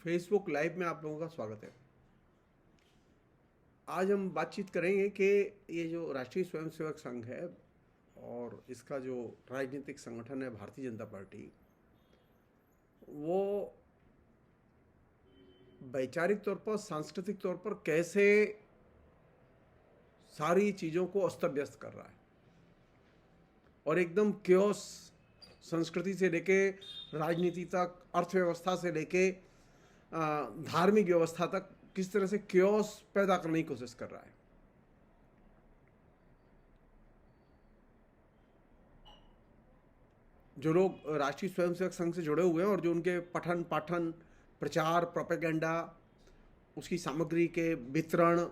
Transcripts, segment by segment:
Facebook live में आप लोगों का स्वागत है। आज हम बातचीत करेंगे कि ये जो राष्ट्रीय स्वयंसेवक संघ है और इसका जो राजनीतिक संगठन है भारतीय जनता पार्टी, वो वैचारिक तौर पर, सांस्कृतिक तौर पर कैसे सारी चीज़ों को अस्त व्यस्त कर रहा है और एकदम क्योस, संस्कृति से लेके राजनीति तक, अर्थव्यवस्था से लेके धार्मिक व्यवस्था तक किस तरह से क्योस पैदा करने की कोशिश कर रहा है। जो लोग राष्ट्रीय स्वयंसेवक संघ से जुड़े हुए हैं और जो उनके पठन पाठन, प्रचार, प्रोपेगेंडा, उसकी सामग्री के वितरण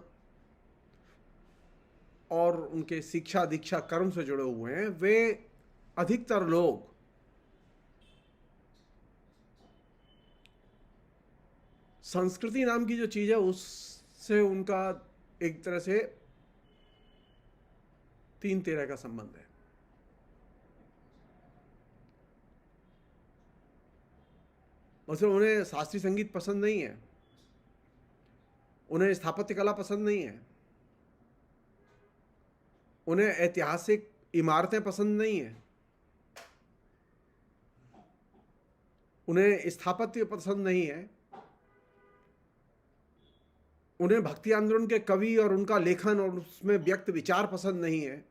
और उनके शिक्षा दीक्षा कर्म से जुड़े हुए हैं, वे अधिकतर लोग संस्कृति नाम की जो चीज़ है उससे उनका एक तरह से तीन तेरह का संबंध है। मतलब उन्हें शास्त्रीय संगीत पसंद नहीं है, उन्हें स्थापत्य कला पसंद नहीं है, उन्हें ऐतिहासिक इमारतें पसंद नहीं है, उन्हें स्थापत्य पसंद नहीं है, उन्हें भक्ति आंदोलन के कवि और उनका लेखन और उसमें व्यक्त विचार पसंद नहीं है,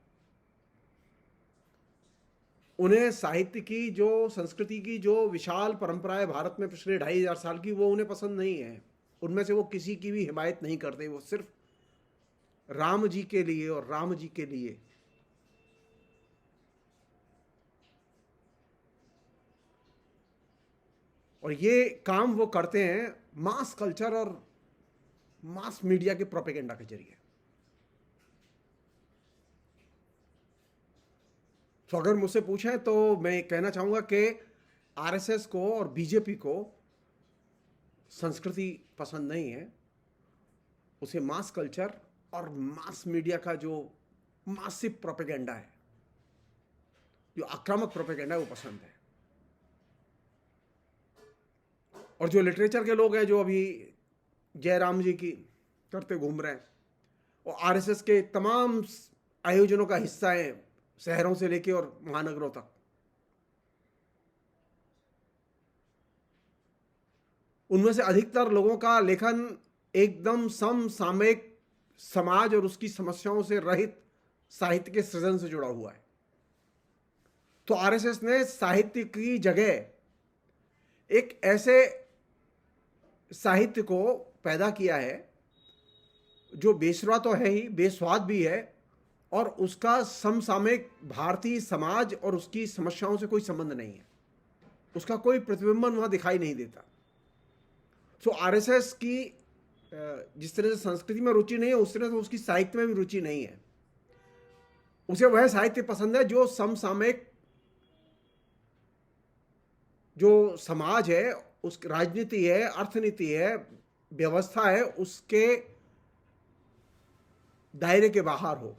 उन्हें साहित्य की जो, संस्कृति की जो विशाल परंपरा है भारत में पिछले 2500 साल की, वो उन्हें पसंद नहीं है। उनमें से वो किसी की भी हिमायत नहीं करते, वो सिर्फ राम जी के लिए और राम जी के लिए। और ये काम वो करते हैं मास कल्चर और मास मीडिया के प्रोपेगेंडा के जरिए। तो अगर मुझसे पूछें तो मैं कहना चाहूंगा कि आरएसएस को और बीजेपी को संस्कृति पसंद नहीं है, उसे मास कल्चर और मास मीडिया का जो मासिव प्रोपेगेंडा है, जो आक्रामक प्रोपेगेंडा है, वो पसंद है। और जो लिटरेचर के लोग हैं जो अभी जयराम जी की करते घूम रहे हैं, और आरएसएस के तमाम आयोजनों का हिस्सा है, शहरों से लेके और महानगरों तक, उनमें से अधिकतर लोगों का लेखन एकदम समसामयिक समाज और उसकी समस्याओं से रहित साहित्य के सृजन से जुड़ा हुआ है। तो आरएसएस ने साहित्य की जगह एक ऐसे साहित्य को पैदा किया है जो बेसुरा तो है ही, बेस्वाद भी है, और उसका समसामयिक भारतीय समाज और उसकी समस्याओं से कोई संबंध नहीं है, उसका कोई प्रतिबिंबन वहां दिखाई नहीं देता। सो आरएसएस की जिस तरह से संस्कृति में रुचि नहीं है, उस तरह से उसकी साहित्य में भी रुचि नहीं है। उसे वह साहित्य पसंद है जो समसामयिक, जो समाज है, उस राजनीति है, अर्थनीति है, व्यवस्था है, उसके दायरे के बाहर हो।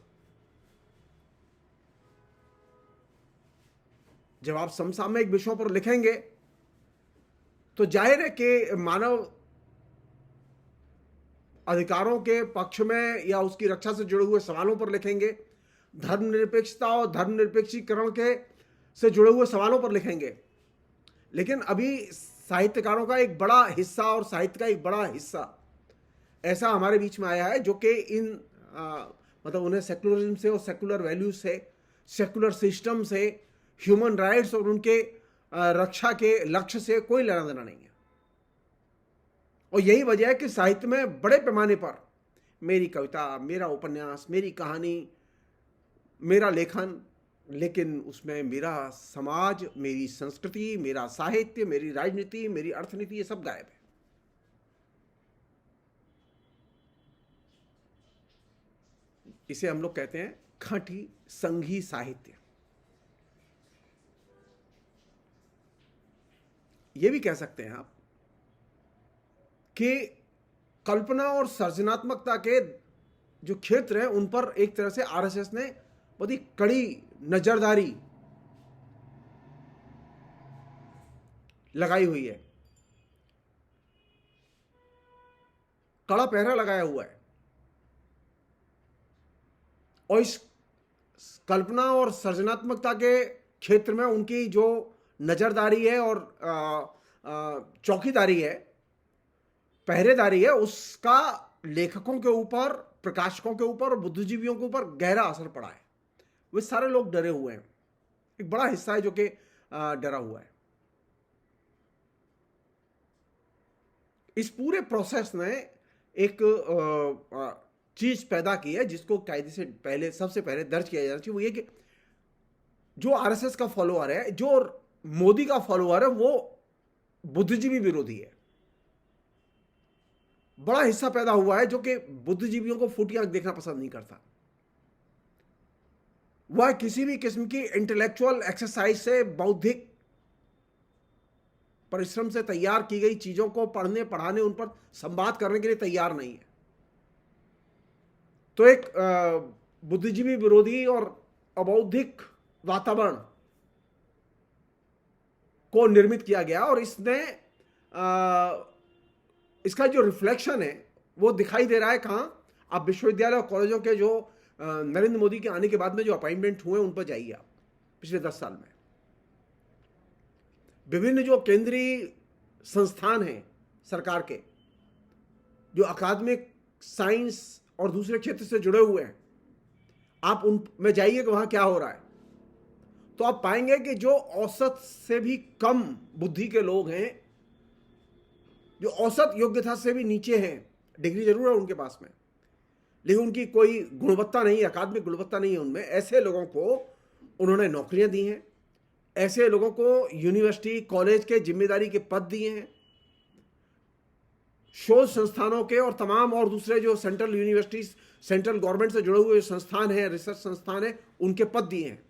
जब आप समसामयिक विषयों पर लिखेंगे तो जाहिर है कि मानव अधिकारों के पक्ष में या उसकी रक्षा से जुड़े हुए सवालों पर लिखेंगे, धर्मनिरपेक्षता और धर्मनिरपेक्षीकरण के से जुड़े हुए सवालों पर लिखेंगे। लेकिन अभी साहित्यकारों का एक बड़ा हिस्सा और साहित्य का एक बड़ा हिस्सा ऐसा हमारे बीच में आया है जो कि इन मतलब उन्हें सेकुलरिज्म से और सेकुलर वैल्यूज से, सेकुलर सिस्टम से, ह्यूमन राइट्स और उनके रक्षा के लक्ष्य से कोई लेना देना नहीं है। और यही वजह है कि साहित्य में बड़े पैमाने पर मेरी कविता, मेरा उपन्यास, मेरी कहानी, मेरा लेखन, लेकिन उसमें मेरा समाज, मेरी संस्कृति, मेरा साहित्य, मेरी राजनीति, मेरी अर्थनीति, ये सब गायब है। इसे हम लोग कहते हैं खाँटी संघी साहित्य। ये भी कह सकते हैं आप कि कल्पना और सृजनात्मकता के जो क्षेत्र हैं उन पर एक तरह से आरएसएस ने बहुत ही कड़ी नजरदारी लगाई हुई है। कड़ा पहरा लगाया हुआ है। और इस कल्पना और सृजनात्मकता के क्षेत्र में उनकी जो नजरदारी है और चौकीदारी है, पहरेदारी है, उसका लेखकों के ऊपर, प्रकाशकों के ऊपर और बुद्धिजीवियों के ऊपर गहरा असर पड़ा है। वे सारे लोग डरे हुए हैं। एक बड़ा हिस्सा है जो कि डरा हुआ है। इस पूरे प्रोसेस ने एक चीज पैदा की है जिसको कायदे से पहले, सबसे पहले दर्ज किया जाना चाहिए। वो ये कि जो आरएसएस का फॉलोअर है, जो मोदी का फॉलोअर है, वो बुद्धिजीवी विरोधी है। बड़ा हिस्सा पैदा हुआ है जो कि बुद्धिजीवियों को फूटी आंख देखना पसंद नहीं करता। वह किसी भी किस्म की इंटेलेक्चुअल एक्सरसाइज से, बौद्धिक परिश्रम से तैयार की गई चीजों को पढ़ने, पढ़ाने, उन पर संवाद करने के लिए तैयार नहीं है। तो एक बुद्धिजीवी विरोधी और अबौद्धिक वातावरण को निर्मित किया गया और इसने इसका जो रिफ्लेक्शन है वो दिखाई दे रहा है कहां? आप विश्वविद्यालय और कॉलेजों के जो नरेंद्र मोदी के आने के बाद में जो अपॉइंटमेंट हुए उन पर जाइए आप। पिछले 10 साल में विभिन्न जो केंद्रीय संस्थान हैं सरकार के, जो अकादमिक, साइंस और दूसरे क्षेत्र से जुड़े हुए हैं, आप उन में जाइए कि वहां क्या हो रहा है, तो आप पाएंगे कि जो औसत से भी कम बुद्धि के लोग हैं, जो औसत योग्यता से भी नीचे हैं, डिग्री जरूर है उनके पास में लेकिन उनकी कोई गुणवत्ता नहीं है, अकादमिक गुणवत्ता नहीं है उनमें, ऐसे लोगों को उन्होंने नौकरियां दी हैं। ऐसे लोगों को यूनिवर्सिटी, कॉलेज के जिम्मेदारी के पद दिए हैं। शोध संस्थानों के और तमाम और दूसरे जो सेंट्रल यूनिवर्सिटी, सेंट्रल गवर्नमेंट से जुड़े हुए संस्थान हैं, रिसर्च संस्थान हैं, उनके पद दिए हैं।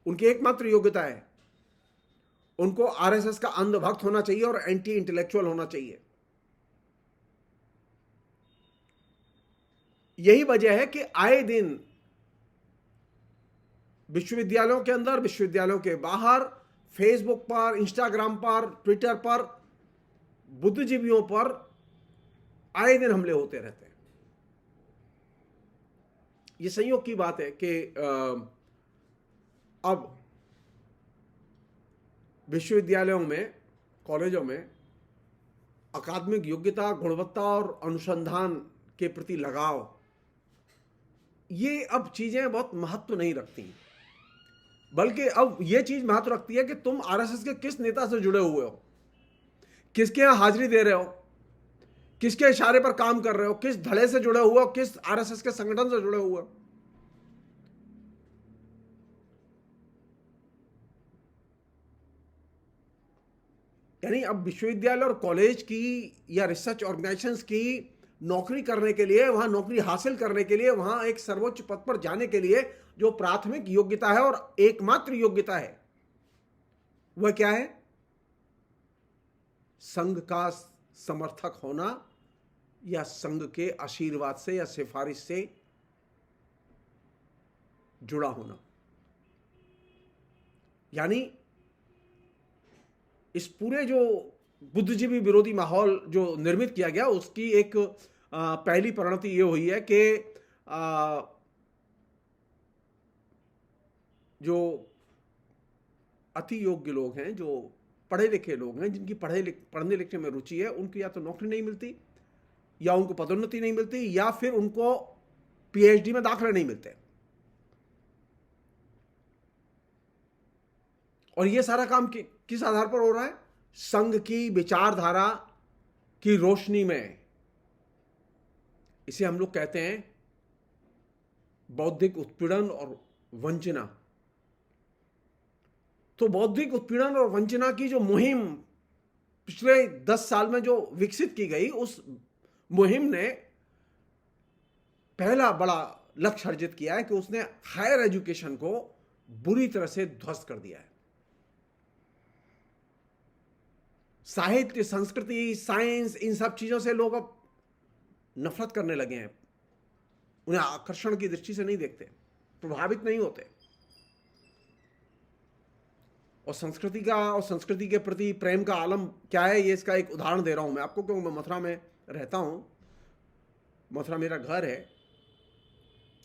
उनकी एकमात्र योग्यता है, उनको आरएसएस का अंधभक्त होना चाहिए और एंटी इंटेलेक्चुअल होना चाहिए। यही वजह है कि आए दिन विश्वविद्यालयों के अंदर, विश्वविद्यालयों के बाहर, फेसबुक पर, इंस्टाग्राम पर, ट्विटर पर, बुद्धिजीवियों पर आए दिन हमले होते रहते हैं। यह संयोग की बात है कि अब विश्वविद्यालयों में, कॉलेजों में अकादमिक योग्यता, गुणवत्ता और अनुसंधान के प्रति लगाव, ये अब चीजें बहुत महत्व नहीं रखती, बल्कि अब ये चीज महत्व रखती है कि तुम आरएसएस के किस नेता से जुड़े हुए हो, किसके यहां हाजिरी दे रहे हो, किसके इशारे पर काम कर रहे हो, किस धड़े से जुड़े हुए हो, किस आरएसएस के संगठन से जुड़े हुए हो। यानी अब विश्वविद्यालय और कॉलेज की या रिसर्च ऑर्गेनाइजेशंस की नौकरी करने के लिए, वहां नौकरी हासिल करने के लिए, वहां एक सर्वोच्च पद पर जाने के लिए जो प्राथमिक योग्यता है और एकमात्र योग्यता है, वह क्या है? संघ का समर्थक होना या संघ के आशीर्वाद से या सिफारिश से जुड़ा होना। यानी इस पूरे जो बुद्धिजीवी विरोधी माहौल जो निर्मित किया गया, उसकी एक पहली परिणति ये हुई है कि जो अति योग्य लोग हैं, जो पढ़े लिखे लोग हैं, जिनकी पढ़ने लिखने में रुचि है, उनको या तो नौकरी नहीं मिलती, या उनको पदोन्नति नहीं मिलती, या फिर उनको पीएचडी में दाखिले नहीं मिलते। और ये सारा काम किस आधार पर हो रहा है? संघ की विचारधारा की रोशनी में। इसे हम लोग कहते हैं बौद्धिक उत्पीड़न और वंचना। तो बौद्धिक उत्पीड़न और वंचना की जो मुहिम पिछले 10 साल में जो विकसित की गई, उस मुहिम ने पहला बड़ा लक्ष्य अर्जित किया है कि उसने हायर एजुकेशन को बुरी तरह से ध्वस्त कर दिया है। साहित्य, संस्कृति, साइंस, इन सब चीजों से लोग अब नफरत करने लगे हैं। उन्हें आकर्षण की दृष्टि से नहीं देखते, प्रभावित नहीं होते। और संस्कृति का और संस्कृति के प्रति प्रेम का आलम क्या है, ये इसका एक उदाहरण दे रहा हूं मैं आपको, क्योंकि मैं मथुरा में रहता हूं, मथुरा मेरा घर है।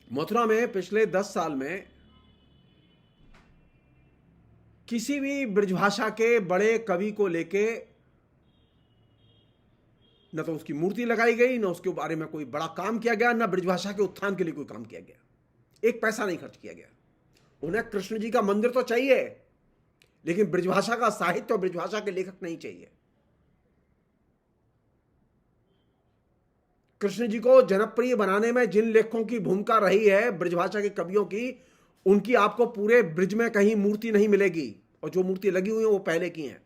मथुरा में पिछले 10 साल में किसी भी ब्रजभाषा के बड़े कवि को लेके न तो उसकी मूर्ति लगाई गई, न उसके बारे में कोई बड़ा काम किया गया, न ब्रजभाषा के उत्थान के लिए कोई काम किया गया। एक पैसा नहीं खर्च किया गया। उन्हें कृष्ण जी का मंदिर तो चाहिए, लेकिन ब्रजभाषा का साहित्य और ब्रजभाषा के लेखक नहीं चाहिए। कृष्ण जी को जनप्रिय बनाने में जिन लेखकों की भूमिका रही है, ब्रजभाषा के कवियों की, उनकी आपको पूरे ब्रज में कहीं मूर्ति नहीं मिलेगी, और जो मूर्ति लगी हुई है वो पहले की हैं।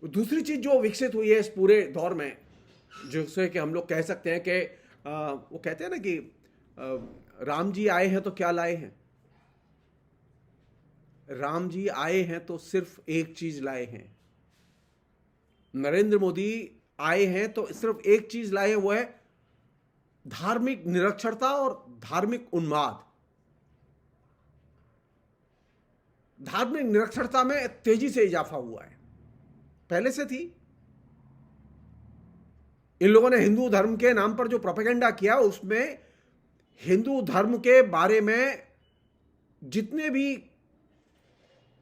दूसरी चीज जो विकसित हुई है इस पूरे दौर में, जिससे कि हम लोग कह सकते हैं कि वो कहते हैं ना कि राम जी आए हैं तो क्या लाए हैं। राम जी आए हैं तो सिर्फ एक चीज लाए हैं। नरेंद्र मोदी आए हैं तो सिर्फ एक चीज लाए हैं, वो है धार्मिक निरक्षरता और धार्मिक उन्माद। धार्मिक निरक्षरता में तेजी से इजाफा हुआ है, पहले से थी। इन लोगों ने हिंदू धर्म के नाम पर जो प्रोपेगेंडा किया, उसमें हिंदू धर्म के बारे में जितने भी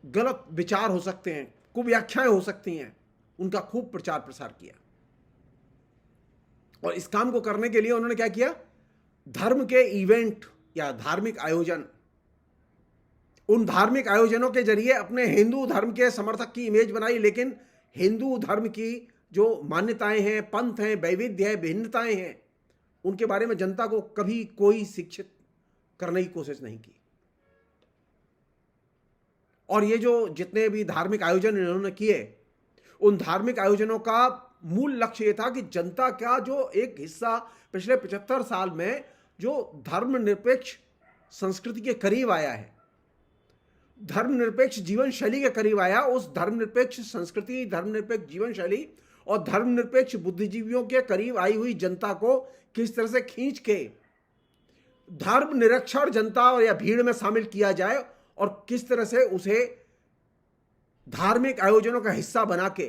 गलत विचार हो सकते हैं, कुव्याख्याएं हो सकती हैं, उनका खूब प्रचार प्रसार किया। और इस काम को करने के लिए उन्होंने क्या किया, धर्म के इवेंट या धार्मिक आयोजन, उन धार्मिक आयोजनों के जरिए अपने हिंदू धर्म के समर्थक की इमेज बनाई। लेकिन हिंदू धर्म की जो मान्यताएं हैं, पंथ हैं, वैविध्य है, भिन्नताएं हैं, उनके बारे में जनता को कभी कोई शिक्षित करने की कोशिश नहीं की। और ये जो जितने भी धार्मिक आयोजन इन्होंने किए, उन धार्मिक आयोजनों का मूल लक्ष्य ये था कि जनता का जो एक हिस्सा पिछले 75 साल में जो धर्मनिरपेक्ष संस्कृति के करीब आया है, धर्मनिरपेक्ष जीवन शैली के करीब आया, उस धर्मनिरपेक्ष संस्कृति, धर्मनिरपेक्ष जीवन शैली और धर्मनिरपेक्ष बुद्धिजीवियों के करीब आई हुई जनता को किस तरह से खींच के धर्मनिरक्षर जनता या भीड़ में शामिल किया जाए, और किस तरह से उसे धार्मिक आयोजनों का हिस्सा बना के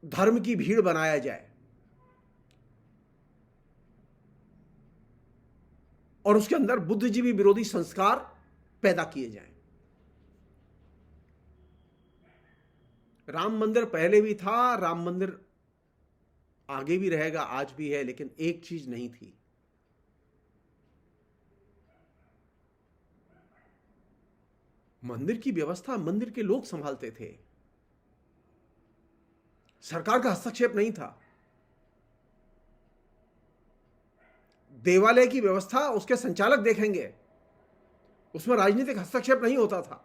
धर्म की भीड़ बनाया जाए, और उसके अंदर बुद्धिजीवी विरोधी संस्कार पैदा किए जाएं। राम मंदिर पहले भी था, राम मंदिर आगे भी रहेगा, आज भी है, लेकिन एक चीज नहीं थी। मंदिर की व्यवस्था मंदिर के लोग संभालते थे, सरकार का हस्तक्षेप नहीं था। देवालय की व्यवस्था उसके संचालक देखेंगे, उसमें राजनीतिक हस्तक्षेप नहीं होता था।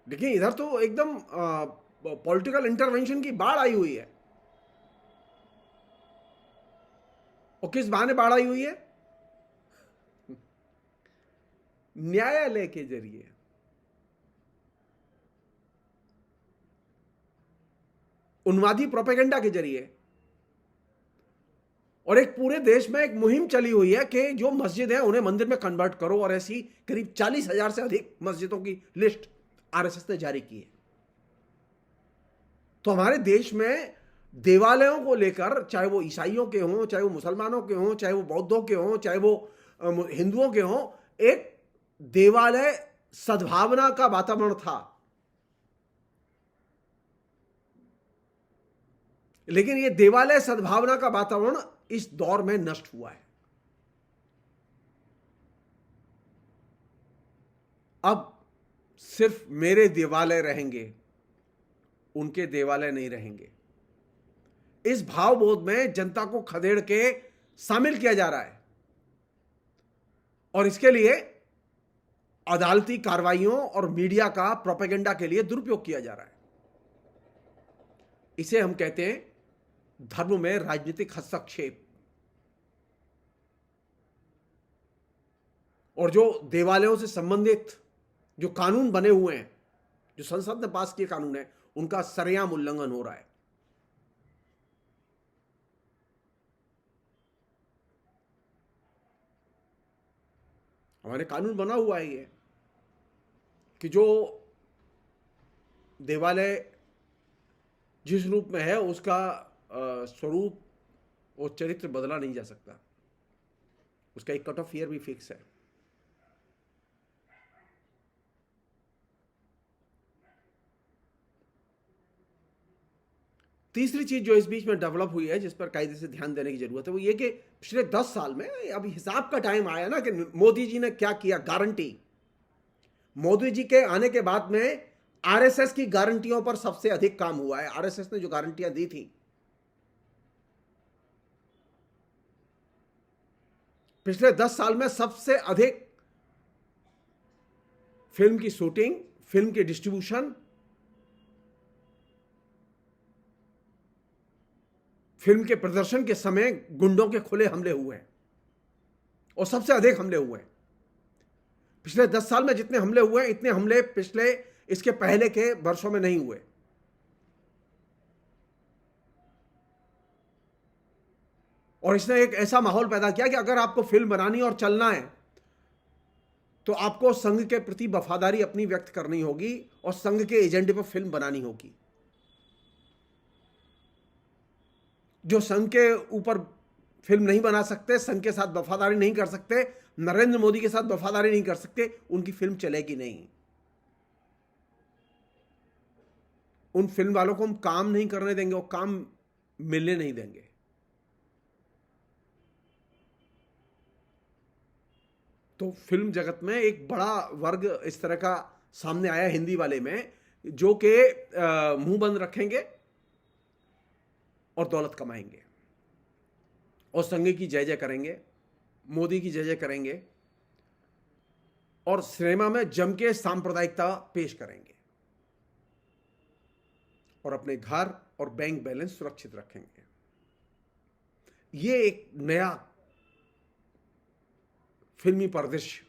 लेकिन इधर तो एकदम पॉलिटिकल इंटरवेंशन की बाढ़ आई हुई है। और किस बहाने बाढ़ आई हुई है? न्यायालय के जरिए। उन्मादी प्रोपेगेंडा के जरिए। और एक पूरे देश में एक मुहिम चली हुई है कि जो मस्जिद है उन्हें मंदिर में कन्वर्ट करो, और ऐसी करीब 40,000 से अधिक मस्जिदों की लिस्ट आरएसएस ने जारी की है। तो हमारे देश में देवालयों को लेकर, चाहे वो ईसाइयों के हों, चाहे वो मुसलमानों के हों, चाहे वो बौद्धों के हों, चाहे वो हिंदुओं के हों, एक देवालय सद्भावना का वातावरण था। लेकिन ये देवालय सद्भावना का वातावरण इस दौर में नष्ट हुआ है। अब सिर्फ मेरे देवालय रहेंगे, उनके देवालय नहीं रहेंगे। इस भावबोध में जनता को खदेड़ के शामिल किया जा रहा है, और इसके लिए अदालती कार्रवाइयों और मीडिया का प्रोपेगेंडा के लिए दुरुपयोग किया जा रहा है। इसे हम कहते हैं धर्म में राजनीतिक हस्तक्षेप। और जो देवालयों से संबंधित जो कानून बने हुए हैं, जो संसद ने पास किए कानून है, उनका सरेआम उल्लंघन हो रहा है। हमारे कानून बना हुआ है ये कि जो देवालय जिस रूप में है उसका स्वरूप और चरित्र बदला नहीं जा सकता, उसका एक कट ऑफ ईयर भी फिक्स है। तीसरी चीज जो इस बीच में डेवलप हुई है जिस पर कायदे से ध्यान देने की जरूरत है वो ये कि पिछले 10 साल में अब हिसाब का टाइम आया ना कि मोदी जी ने क्या किया। गारंटी, मोदी जी के आने के बाद में आरएसएस की गारंटियों पर सबसे अधिक काम हुआ है। आरएसएस ने जो गारंटियां दी थी पिछले 10 साल में, सबसे अधिक फिल्म की शूटिंग, फिल्म के डिस्ट्रीब्यूशन, फिल्म के प्रदर्शन के समय गुंडों के खुले हमले हुए हैं और सबसे अधिक हमले हुए हैं। पिछले 10 साल में जितने हमले हुए हैं इतने हमले पिछले इसके पहले के वर्षों में नहीं हुए। और इसने एक ऐसा माहौल पैदा किया कि अगर आपको फिल्म बनानी और चलना है तो आपको संघ के प्रति वफादारी अपनी व्यक्त करनी होगी और संघ के एजेंडे पर फिल्म बनानी होगी। जो संघ के ऊपर फिल्म नहीं बना सकते, संघ के साथ वफादारी नहीं कर सकते, नरेंद्र मोदी के साथ वफादारी नहीं कर सकते, उनकी फिल्म चलेगी नहीं। उन फिल्म वालों को हम काम नहीं करने देंगे और काम मिलने नहीं देंगे। तो फिल्म जगत में एक बड़ा वर्ग इस तरह का सामने आया हिंदी वाले में, जो कि मुंह बंद रखेंगे और दौलत कमाएंगे और संघ की जय जय करेंगे, मोदी की जय जय करेंगे और सिनेमा में जम के सांप्रदायिकता पेश करेंगे और अपने घर और बैंक बैलेंस सुरक्षित रखेंगे। ये एक नया फिल्मी परिदृश्य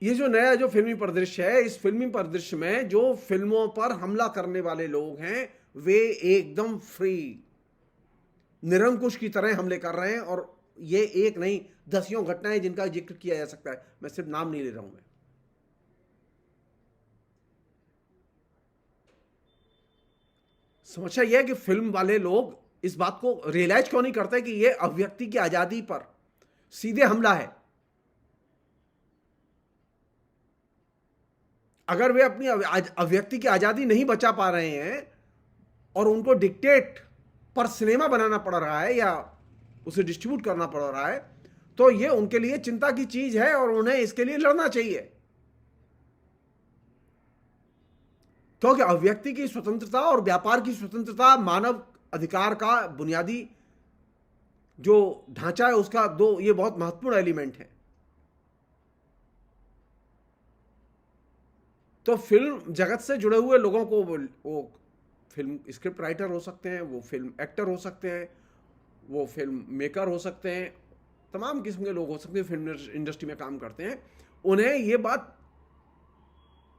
ये जो नया जो फिल्मी परिदृश्य है, इस फिल्मी परिदृश्य में जो फिल्मों पर हमला करने वाले लोग हैं वे एकदम फ्री निरंकुश की तरह हमले कर रहे हैं। और ये एक नहीं, दसियों घटनाएं जिनका जिक्र किया जा सकता है, मैं सिर्फ नाम नहीं ले रहा हूं। मैं समस्या यह है कि फिल्म वाले लोग इस बात को रियलाइज क्यों नहीं करते कि यह अभिव्यक्ति की आजादी पर सीधे हमला है। अगर वे अपनी अभिव्यक्ति की आजादी नहीं बचा पा रहे हैं और उनको डिक्टेट पर सिनेमा बनाना पड़ रहा है या उसे डिस्ट्रीब्यूट करना पड़ रहा है, तो यह उनके लिए चिंता की चीज है और उन्हें इसके लिए लड़ना चाहिए। क्योंकि अभिव्यक्ति की स्वतंत्रता और व्यापार की स्वतंत्रता मानव अधिकार का बुनियादी जो ढांचा है उसका ये बहुत महत्वपूर्ण एलिमेंट है। तो फिल्म जगत से जुड़े हुए लोगों को वो फिल्म स्क्रिप्ट राइटर हो सकते हैं, वो फिल्म एक्टर हो सकते हैं, वो फिल्म मेकर हो सकते हैं, तमाम किस्म के लोग हो सकते हैं फिल्म इंडस्ट्री में काम करते हैं। उन्हें ये बात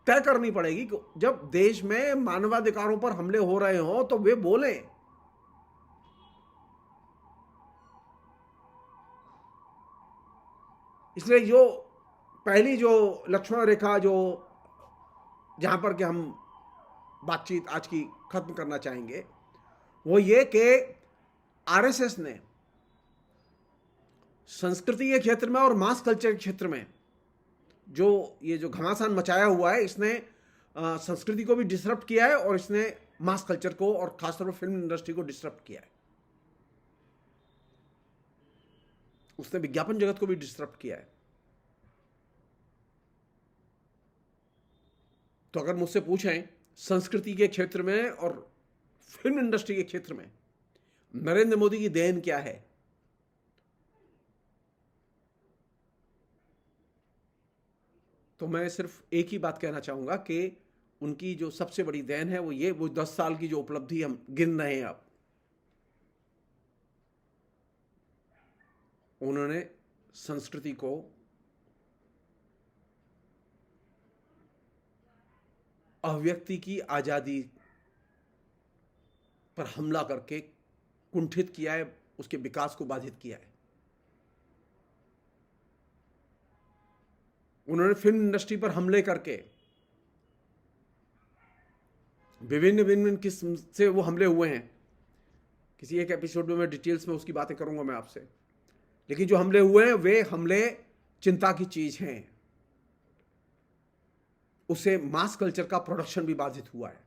तय करनी पड़ेगी कि जब देश में मानवाधिकारों पर हमले हो रहे हो तो वे बोलें। इसलिए जो पहली जो लक्ष्मण रेखा जो जहां पर कि हम बातचीत आज की खत्म करना चाहेंगे वो ये कि आरएसएस ने संस्कृति के क्षेत्र में और मास कल्चर के क्षेत्र में जो ये जो घमासान मचाया हुआ है, इसने संस्कृति को भी डिसरप्ट किया है और इसने मास कल्चर को और खासतौर पर फिल्म इंडस्ट्री को डिसरप्ट किया है। उसने विज्ञापन जगत को भी डिसरप्ट किया है। तो अगर मुझसे पूछें संस्कृति के क्षेत्र में और फिल्म इंडस्ट्री के क्षेत्र में नरेंद्र मोदी की देन क्या है, तो मैं सिर्फ एक ही बात कहना चाहूंगा कि उनकी जो सबसे बड़ी देन है वो 10 साल की जो उपलब्धि हम गिन रहे हैं अब, उन्होंने संस्कृति को अभिव्यक्ति की आजादी पर हमला करके कुंठित किया है, उसके विकास को बाधित किया है। उन्होंने फिल्म इंडस्ट्री पर हमले करके विभिन्न विभिन्न किस्म से वो हमले हुए हैं। किसी एक एपिसोड में मैं डिटेल्स में उसकी बातें करूंगा मैं आपसे, लेकिन जो हमले हुए हैं वे हमले चिंता की चीज हैं। उससे मास कल्चर का प्रोडक्शन भी बाधित हुआ है।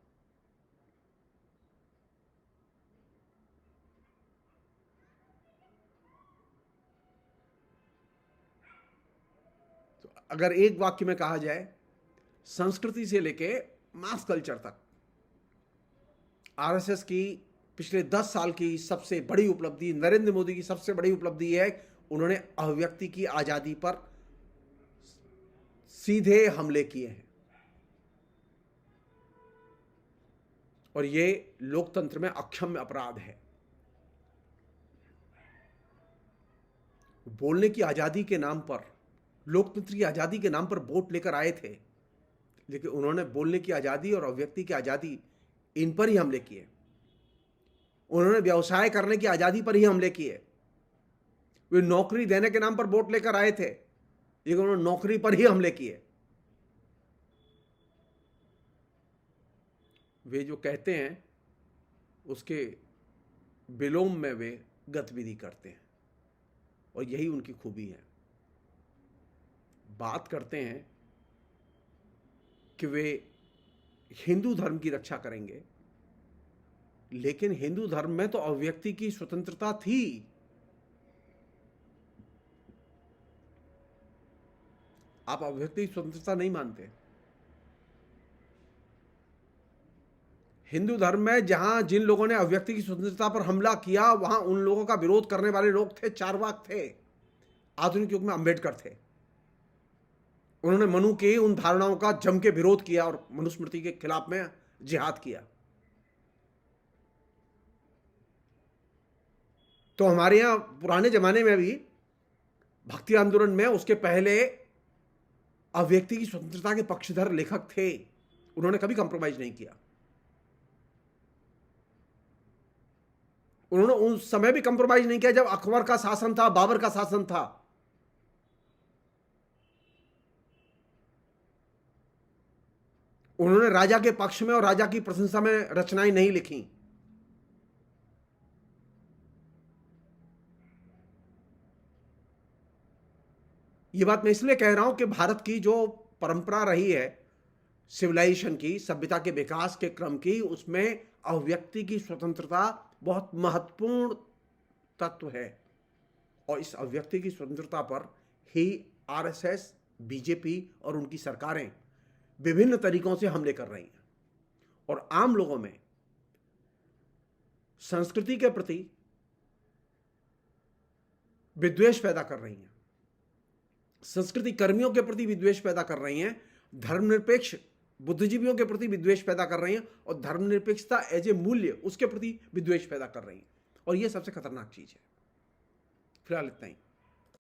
तो अगर एक वाक्य में कहा जाए, संस्कृति से लेके मास कल्चर तक आरएसएस की पिछले 10 साल की सबसे बड़ी उपलब्धि, नरेंद्र मोदी की सबसे बड़ी उपलब्धि है, उन्होंने अभिव्यक्ति की आजादी पर सीधे हमले किए हैं। और ये लोकतंत्र में अक्षम्य अपराध है। बोलने की आजादी के नाम पर, लोकतंत्र की आजादी के नाम पर वोट लेकर आए थे, लेकिन उन्होंने बोलने की आजादी और अभिव्यक्ति की आजादी इन पर ही हमले किए। उन्होंने व्यवसाय करने की आजादी पर ही हमले किए। वे नौकरी देने के नाम पर वोट लेकर आए थे, लेकिन उन्होंने नौकरी पर ही हमले किए। वे जो कहते हैं उसके विलोम में वे गतिविधि करते हैं, और यही उनकी खूबी है। बात करते हैं कि वे हिंदू धर्म की रक्षा करेंगे, लेकिन हिंदू धर्म में तो अभिव्यक्ति की स्वतंत्रता थी। आप अभिव्यक्ति की स्वतंत्रता नहीं मानते। हिंदू धर्म में जहां जिन लोगों ने अभिव्यक्ति की स्वतंत्रता पर हमला किया, वहां उन लोगों का विरोध करने वाले लोग थे, चारवाक थे। आधुनिक युग में अंबेडकर थे। उन्होंने मनु के उन धारणाओं का जम के विरोध किया और मनुस्मृति के खिलाफ में जिहाद किया। तो हमारे यहां पुराने जमाने में भी भक्ति आंदोलन में उसके पहले अभिव्यक्ति की स्वतंत्रता के पक्षधर लेखक थे। उन्होंने कभी कंप्रोमाइज नहीं किया। उन्होंने उस समय भी कंप्रोमाइज नहीं किया जब अकबर का शासन था, बाबर का शासन था। उन्होंने राजा के पक्ष में और राजा की प्रशंसा में रचनाएं नहीं लिखी। यह बात मैं इसलिए कह रहा हूं कि भारत की जो परंपरा रही है सिविलाइजेशन की, सभ्यता के विकास के क्रम की, उसमें अभिव्यक्ति की स्वतंत्रता बहुत महत्वपूर्ण तत्व है। और इस अभिव्यक्ति की स्वतंत्रता पर ही आरएसएस, बीजेपी और उनकी सरकारें विभिन्न तरीकों से हमले कर रही हैं और आम लोगों में संस्कृति के प्रति विद्वेष पैदा कर रही हैं, संस्कृति कर्मियों के प्रति विद्वेष पैदा कर रही हैं, धर्मनिरपेक्ष बुद्धिजीवियों के प्रति विद्वेष पैदा कर रही हैं और धर्मनिरपेक्षता एज ए मूल्य उसके प्रति विद्वेष पैदा कर रही हैं। और यह सबसे खतरनाक चीज है। फिलहाल इतना ही।